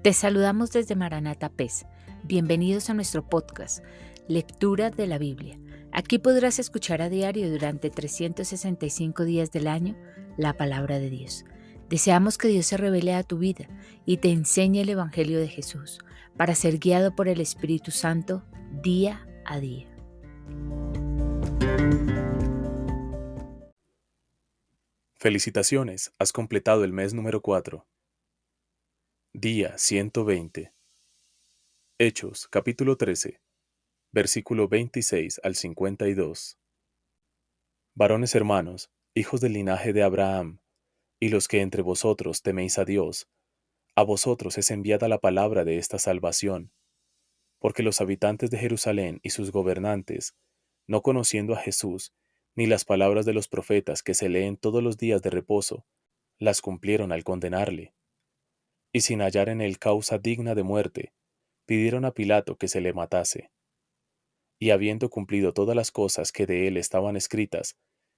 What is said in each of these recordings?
Te saludamos desde Maranata PES. Bienvenidos a nuestro podcast, Lectura de la Biblia. Aquí podrás escuchar a diario durante 365 días del año la palabra de Dios. Deseamos que Dios se revele a tu vida y te enseñe el Evangelio de Jesús para ser guiado por el Espíritu Santo día a día. Felicitaciones, has completado el mes número 4. Día 120. Hechos, capítulo 13, versículo 26 al 52. Varones hermanos, hijos del linaje de Abraham, y los que entre vosotros teméis a Dios, a vosotros es enviada la palabra de esta salvación, porque los habitantes de Jerusalén y sus gobernantes, no conociendo a Jesús, ni las palabras de los profetas que se leen todos los días de reposo, las cumplieron al condenarle. Y sin hallar en él causa digna de muerte, pidieron a Pilato que se le matase. Y habiendo cumplido todas las cosas que de él estaban escritas,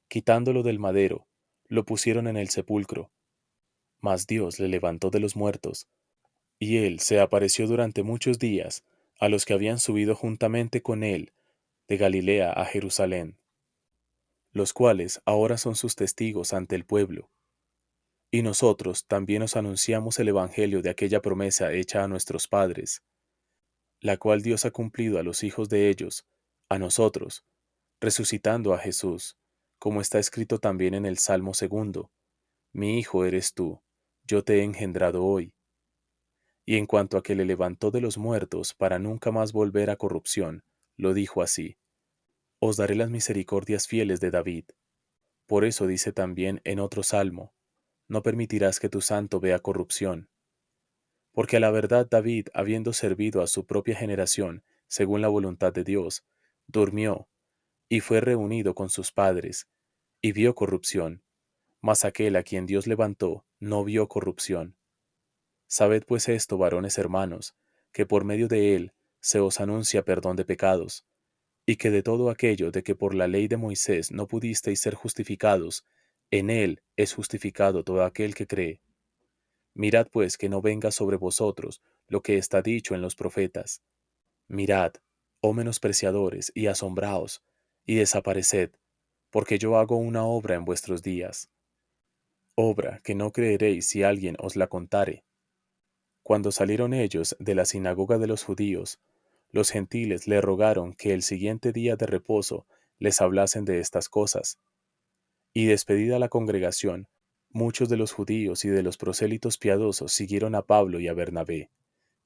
quitándolo del madero, lo pusieron en el sepulcro. Mas Dios le levantó de los muertos, y él se apareció durante muchos días a los que habían subido juntamente con él de Galilea a Jerusalén, los cuales ahora son sus testigos ante el pueblo. Y nosotros también os anunciamos el evangelio de aquella promesa hecha a nuestros padres, la cual Dios ha cumplido a los hijos de ellos, a nosotros, resucitando a Jesús, como está escrito también en el Salmo 2: Mi hijo eres tú, yo te he engendrado hoy. Y en cuanto a que le levantó de los muertos para nunca más volver a corrupción, lo dijo así: Os daré las misericordias fieles de David. Por eso dice también en otro salmo: No permitirás que tu santo vea corrupción. Porque a la verdad David, habiendo servido a su propia generación, según la voluntad de Dios, durmió, y fue reunido con sus padres, y vio corrupción. Mas aquel a quien Dios levantó no vio corrupción. Sabed pues esto, varones hermanos, que por medio de él se os anuncia perdón de pecados, y que de todo aquello de que por la ley de Moisés no pudisteis ser justificados, en él es justificado todo aquel que cree. Mirad pues que no venga sobre vosotros lo que está dicho en los profetas. Mirad, oh menospreciadores, y asombraos, y desapareced, porque yo hago una obra en vuestros días. Obra que no creeréis si alguien os la contare. Cuando salieron ellos de la sinagoga de los judíos, los gentiles le rogaron que el siguiente día de reposo les hablasen de estas cosas. Y despedida la congregación, muchos de los judíos y de los prosélitos piadosos siguieron a Pablo y a Bernabé,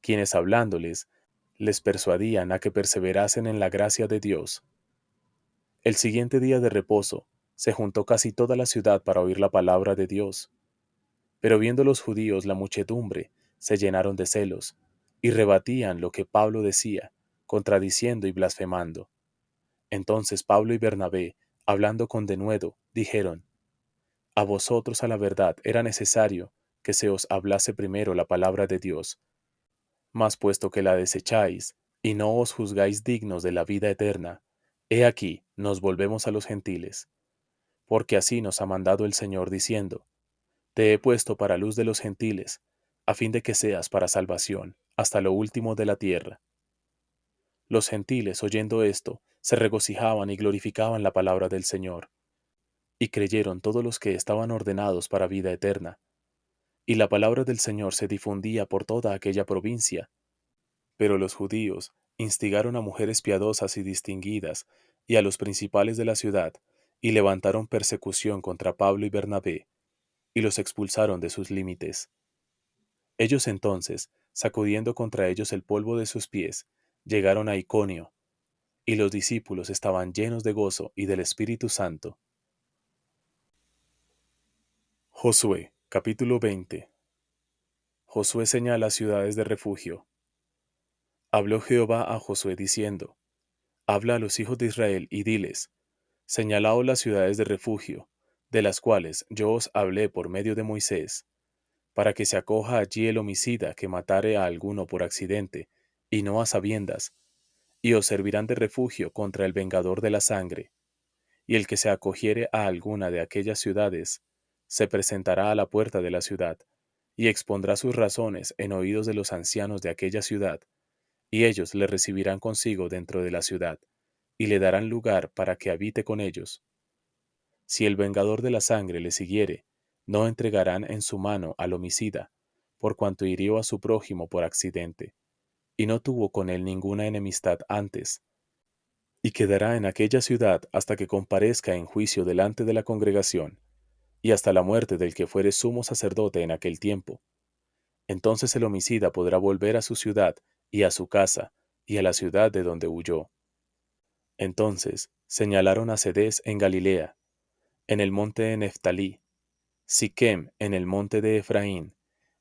quienes hablándoles, les persuadían a que perseverasen en la gracia de Dios. El siguiente día de reposo, se juntó casi toda la ciudad para oír la palabra de Dios. Pero viendo los judíos la muchedumbre, se llenaron de celos, y rebatían lo que Pablo decía, contradiciendo y blasfemando. Entonces Pablo y Bernabé, hablando con denuedo, dijeron: A vosotros a la verdad era necesario que se os hablase primero la palabra de Dios. Mas puesto que la desecháis, y no os juzgáis dignos de la vida eterna, he aquí nos volvemos a los gentiles. Porque así nos ha mandado el Señor diciendo: Te he puesto para luz de los gentiles, a fin de que seas para salvación, hasta lo último de la tierra. Los gentiles, oyendo esto, se regocijaban y glorificaban la palabra del Señor. Y creyeron todos los que estaban ordenados para vida eterna. Y la palabra del Señor se difundía por toda aquella provincia. Pero los judíos instigaron a mujeres piadosas y distinguidas, y a los principales de la ciudad, y levantaron persecución contra Pablo y Bernabé, y los expulsaron de sus límites. Ellos entonces, sacudiendo contra ellos el polvo de sus pies, llegaron a Iconio, y los discípulos estaban llenos de gozo y del Espíritu Santo. Josué, capítulo 20. Josué señala ciudades de refugio. Habló Jehová a Josué diciendo: Habla a los hijos de Israel y diles: Señalaos las ciudades de refugio, de las cuales yo os hablé por medio de Moisés, para que se acoja allí el homicida que matare a alguno por accidente, y no a sabiendas, y os servirán de refugio contra el vengador de la sangre. Y el que se acogiere a alguna de aquellas ciudades, se presentará a la puerta de la ciudad, y expondrá sus razones en oídos de los ancianos de aquella ciudad, y ellos le recibirán consigo dentro de la ciudad, y le darán lugar para que habite con ellos. Si el vengador de la sangre le siguiere, no entregarán en su mano al homicida, por cuanto hirió a su prójimo por accidente, y no tuvo con él ninguna enemistad antes, y quedará en aquella ciudad hasta que comparezca en juicio delante de la congregación, y hasta la muerte del que fuere sumo sacerdote en aquel tiempo. Entonces el homicida podrá volver a su ciudad y a su casa y a la ciudad de donde huyó. Entonces señalaron a Cedés en Galilea, en el monte de Neftalí, Siquem en el monte de Efraín,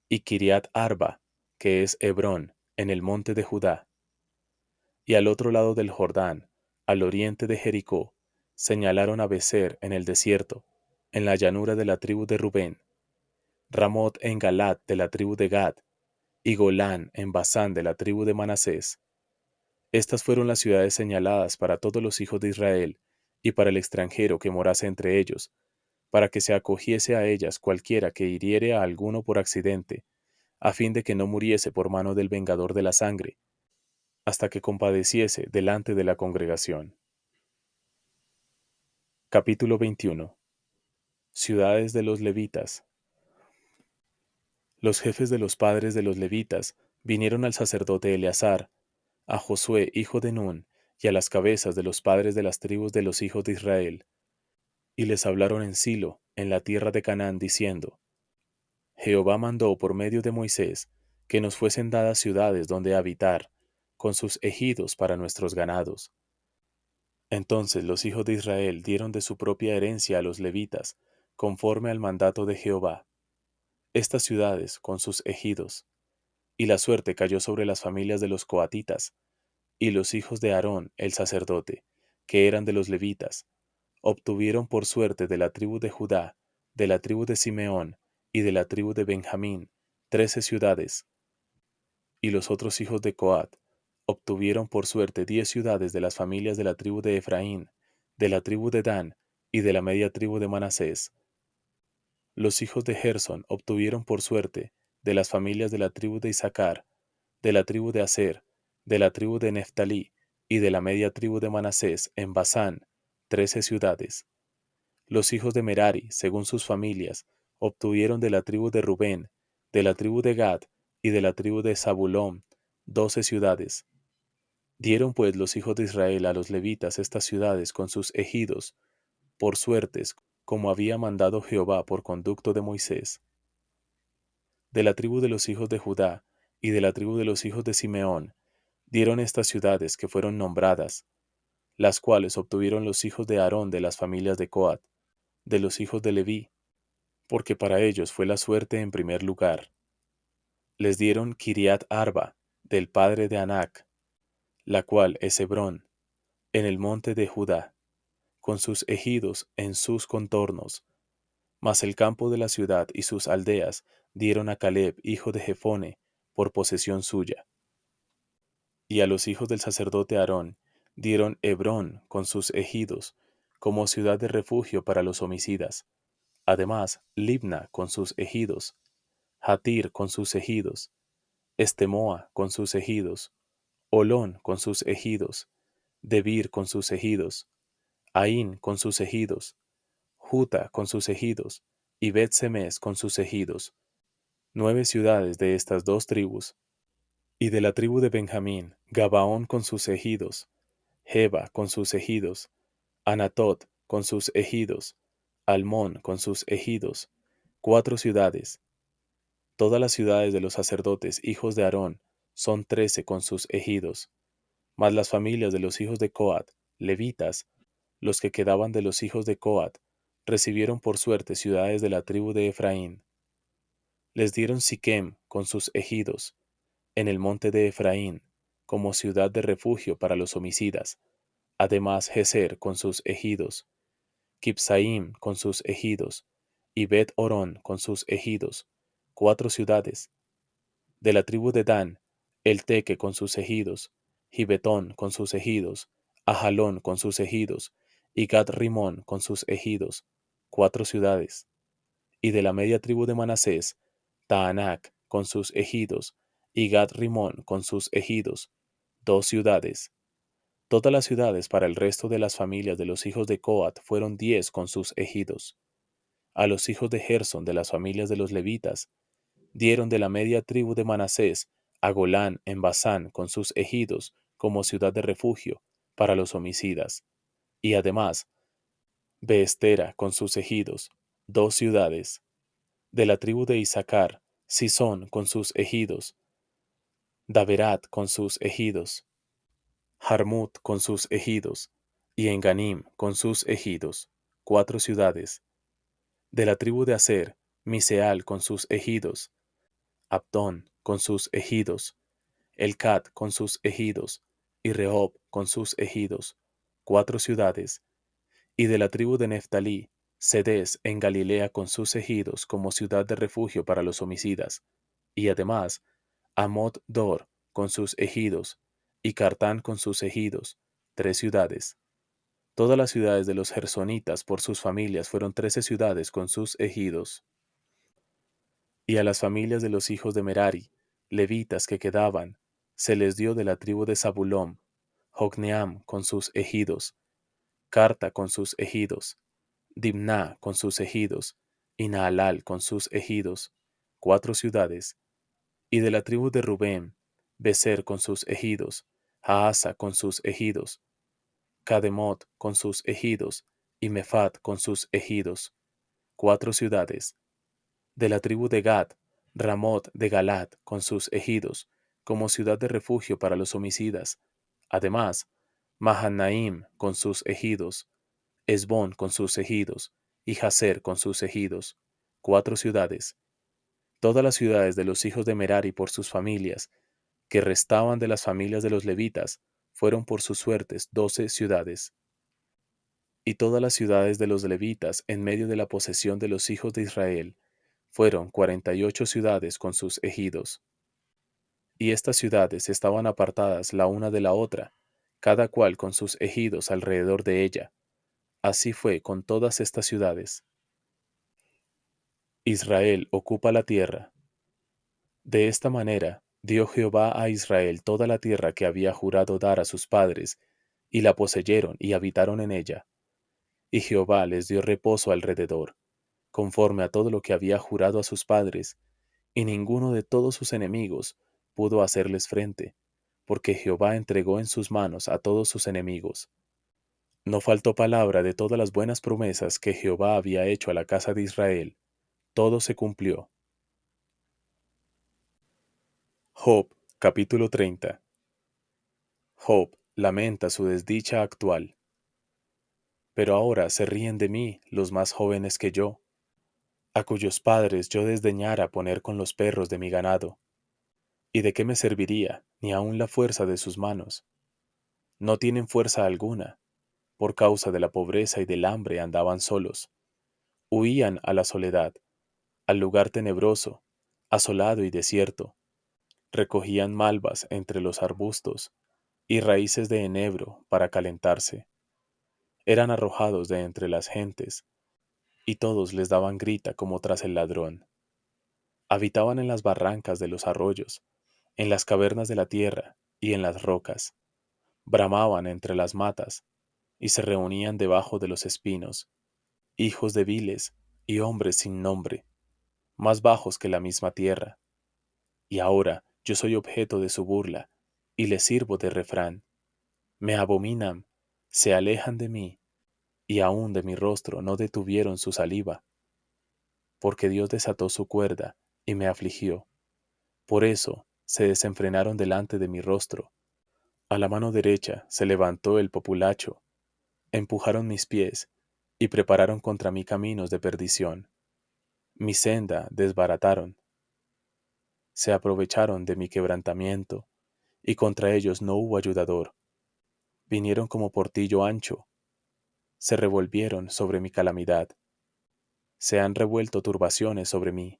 y Kiriat Arba, que es Hebrón, en el monte de Judá. Y al otro lado del Jordán, al oriente de Jericó, señalaron a Becer en el desierto, en la llanura de la tribu de Rubén, Ramot en Galat de la tribu de Gad, y Golán en Basán de la tribu de Manasés. Estas fueron las ciudades señaladas para todos los hijos de Israel, y para el extranjero que morase entre ellos, para que se acogiese a ellas cualquiera que hiriere a alguno por accidente, a fin de que no muriese por mano del vengador de la sangre, hasta que compadeciese delante de la congregación. Capítulo 21. Ciudades de los levitas. Los jefes de los padres de los levitas vinieron al sacerdote Eleazar, a Josué hijo de Nun, y a las cabezas de los padres de las tribus de los hijos de Israel, y les hablaron en Silo, en la tierra de Canaán, diciendo: Jehová mandó por medio de Moisés que nos fuesen dadas ciudades donde habitar, con sus ejidos para nuestros ganados. Entonces los hijos de Israel dieron de su propia herencia a los levitas, conforme al mandato de Jehová, estas ciudades con sus ejidos. Y la suerte cayó sobre las familias de los coatitas, y los hijos de Aarón el sacerdote, que eran de los levitas, obtuvieron por suerte de la tribu de Judá, de la tribu de Simeón y de la tribu de Benjamín 13 ciudades, y los otros hijos de Coat obtuvieron por suerte 10 ciudades de las familias de la tribu de Efraín, de la tribu de Dan y de la media tribu de Manasés. Los hijos de Gersón obtuvieron por suerte de las familias de la tribu de Isaacar, de la tribu de Aser, de la tribu de Neftalí y de la media tribu de Manasés en Basán 13 ciudades. Los hijos de Merari, según sus familias, obtuvieron de la tribu de Rubén, de la tribu de Gad y de la tribu de Zabulón 12 ciudades. Dieron pues los hijos de Israel a los levitas estas ciudades con sus ejidos, por suertes, como había mandado Jehová por conducto de Moisés. De la tribu de los hijos de Judá y de la tribu de los hijos de Simeón, dieron estas ciudades que fueron nombradas, las cuales obtuvieron los hijos de Aarón de las familias de Coat, de los hijos de Leví, porque para ellos fue la suerte en primer lugar. Les dieron Kiriat Arba, del padre de Anac, la cual es Hebrón, en el monte de Judá, con sus ejidos en sus contornos. Mas el campo de la ciudad y sus aldeas dieron a Caleb, hijo de Jefone, por posesión suya. Y a los hijos del sacerdote Aarón dieron Hebrón con sus ejidos, como ciudad de refugio para los homicidas. Además, Libna con sus ejidos, Jatir con sus ejidos, Estemoa con sus ejidos, Olón con sus ejidos, Debir con sus ejidos, Aín con sus ejidos, Juta con sus ejidos, y Bet-Semes con sus ejidos, 9 ciudades de estas dos tribus. Y de la tribu de Benjamín, Gabaón con sus ejidos, Geba con sus ejidos, Anatot con sus ejidos, Almón con sus ejidos, 4 ciudades. Todas las ciudades de los sacerdotes, hijos de Aarón, son 13 con sus ejidos. Mas las familias de los hijos de Coat, levitas, los que quedaban de los hijos de Coat, recibieron por suerte ciudades de la tribu de Efraín. Les dieron Siquem con sus ejidos, en el monte de Efraín, como ciudad de refugio para los homicidas. Además Geser con sus ejidos, Kibsaim con sus ejidos, y Bet-Orón con sus ejidos, 4 ciudades. De la tribu de Dan, el Teque con sus ejidos, Gibetón con sus ejidos, Ajalón con sus ejidos, y Gat-Rimón con sus ejidos, 4 ciudades. Y de la media tribu de Manasés, Taanac con sus ejidos, y Gat Rimón con sus ejidos, 2 ciudades. Todas las ciudades para el resto de las familias de los hijos de Coat fueron 10 con sus ejidos. A los hijos de Gersón de las familias de los levitas dieron de la media tribu de Manasés a Golán en Basán con sus ejidos como ciudad de refugio para los homicidas, y además Beestera con sus ejidos, 2 ciudades. De la tribu de Isaacar, Sisón con sus ejidos, Daberat con sus ejidos, Jarmut con sus ejidos, y Enganim con sus ejidos, 4 ciudades. De la tribu de Aser, Miseal con sus ejidos, Abdón con sus ejidos, Elcat con sus ejidos, y Rehob con sus ejidos, 4 ciudades. Y de la tribu de Neftalí, Cedes en Galilea con sus ejidos como ciudad de refugio para los homicidas, y además Amot Dor con sus ejidos, y Cartán con sus ejidos, 3 ciudades. Todas las ciudades de los gersonitas por sus familias fueron 13 ciudades con sus ejidos. Y a las familias de los hijos de Merari, levitas que quedaban, se les dio de la tribu de Zabulón, Jocneam con sus ejidos, Carta con sus ejidos, Dimná con sus ejidos, y Naalal con sus ejidos, 4 ciudades. Y de la tribu de Rubén, Beser con sus ejidos, Haasa con sus ejidos, Cademot con sus ejidos, y Mefat con sus ejidos, 4 ciudades. De la tribu de Gad, Ramot de Galat con sus ejidos, como ciudad de refugio para los homicidas. Además, Mahanaim con sus ejidos, Esbón con sus ejidos, y Jazer con sus ejidos, 4 ciudades. Todas las ciudades de los hijos de Merari por sus familias, que restaban de las familias de los levitas, fueron por sus suertes 12 ciudades. Y todas las ciudades de los levitas en medio de la posesión de los hijos de Israel, fueron 48 ciudades con sus ejidos. Y estas ciudades estaban apartadas la una de la otra, cada cual con sus ejidos alrededor de ella. Así fue con todas estas ciudades. Israel ocupa la tierra. De esta manera dio Jehová a Israel toda la tierra que había jurado dar a sus padres, y la poseyeron y habitaron en ella. Y Jehová les dio reposo alrededor, conforme a todo lo que había jurado a sus padres, y ninguno de todos sus enemigos pudo hacerles frente, porque Jehová entregó en sus manos a todos sus enemigos. No faltó palabra de todas las buenas promesas que Jehová había hecho a la casa de Israel, todo se cumplió. Job, capítulo 30. Job lamenta su desdicha actual. Pero ahora se ríen de mí los más jóvenes que yo, a cuyos padres yo desdeñara poner con los perros de mi ganado. ¿Y de qué me serviría ni aun la fuerza de sus manos? No tienen fuerza alguna. Por causa de la pobreza y del hambre andaban solos. Huían a la soledad, al lugar tenebroso, asolado y desierto. Recogían malvas entre los arbustos y raíces de enebro para calentarse. Eran arrojados de entre las gentes, y todos les daban grita como tras el ladrón. Habitaban en las barrancas de los arroyos, en las cavernas de la tierra y en las rocas. Bramaban entre las matas, y se reunían debajo de los espinos, hijos de viles y hombres sin nombre, más bajos que la misma tierra. Y ahora yo soy objeto de su burla, y les sirvo de refrán. Me abominan, se alejan de mí, y aun de mi rostro no detuvieron su saliva. Porque Dios desató su cuerda, y me afligió. Por eso se desenfrenaron delante de mi rostro. A la mano derecha se levantó el populacho, empujaron mis pies, y prepararon contra mí caminos de perdición. Mi senda desbarataron. Se aprovecharon de mi quebrantamiento, y contra ellos no hubo ayudador. Vinieron como portillo ancho, se revolvieron sobre mi calamidad. Se han revuelto turbaciones sobre mí.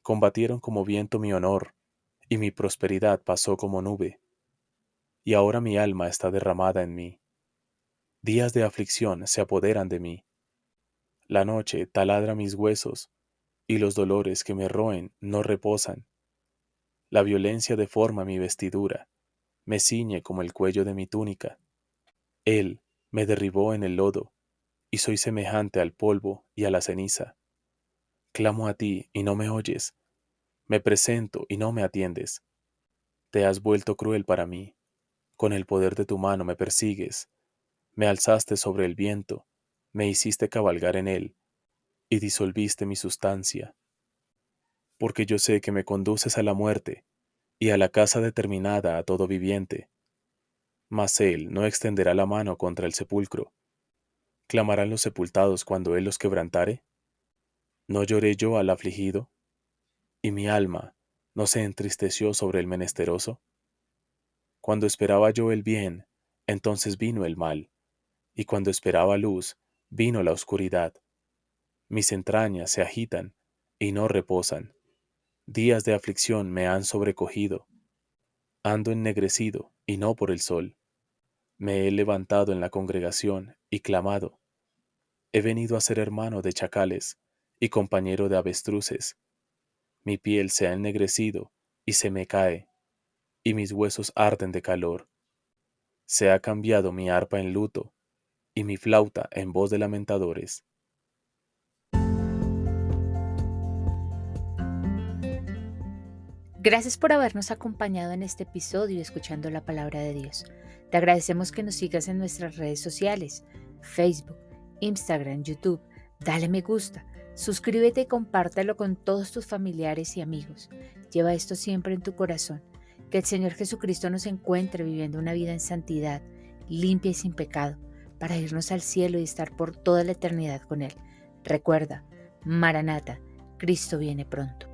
Combatieron como viento mi honor, y mi prosperidad pasó como nube. Y ahora mi alma está derramada en mí. Días de aflicción se apoderan de mí. La noche taladra mis huesos, y los dolores que me roen no reposan. La violencia deforma mi vestidura, me ciñe como el cuello de mi túnica. Él me derribó en el lodo, y soy semejante al polvo y a la ceniza. Clamo a ti y no me oyes, me presento y no me atiendes. Te has vuelto cruel para mí, con el poder de tu mano me persigues, me alzaste sobre el viento, me hiciste cabalgar en él, y disolviste mi sustancia. Porque yo sé que me conduces a la muerte, y a la casa determinada a todo viviente. Mas él no extenderá la mano contra el sepulcro. ¿Clamarán los sepultados cuando él los quebrantare? ¿No lloré yo al afligido? ¿Y mi alma no se entristeció sobre el menesteroso? Cuando esperaba yo el bien, entonces vino el mal, y cuando esperaba luz, vino la oscuridad. Mis entrañas se agitan y no reposan. Días de aflicción me han sobrecogido. Ando ennegrecido y no por el sol. Me he levantado en la congregación y clamado. He venido a ser hermano de chacales y compañero de avestruces. Mi piel se ha ennegrecido y se me cae, y mis huesos arden de calor. Se ha cambiado mi arpa en luto, y mi flauta en voz de lamentadores. Gracias por habernos acompañado en este episodio escuchando la palabra de Dios. Te agradecemos que nos sigas en nuestras redes sociales, Facebook, Instagram, YouTube. Dale me gusta, suscríbete y compártelo con todos tus familiares y amigos. Lleva esto siempre en tu corazón. Que el Señor Jesucristo nos encuentre viviendo una vida en santidad, limpia y sin pecado, para irnos al cielo y estar por toda la eternidad con Él. Recuerda, Maranata, Cristo viene pronto.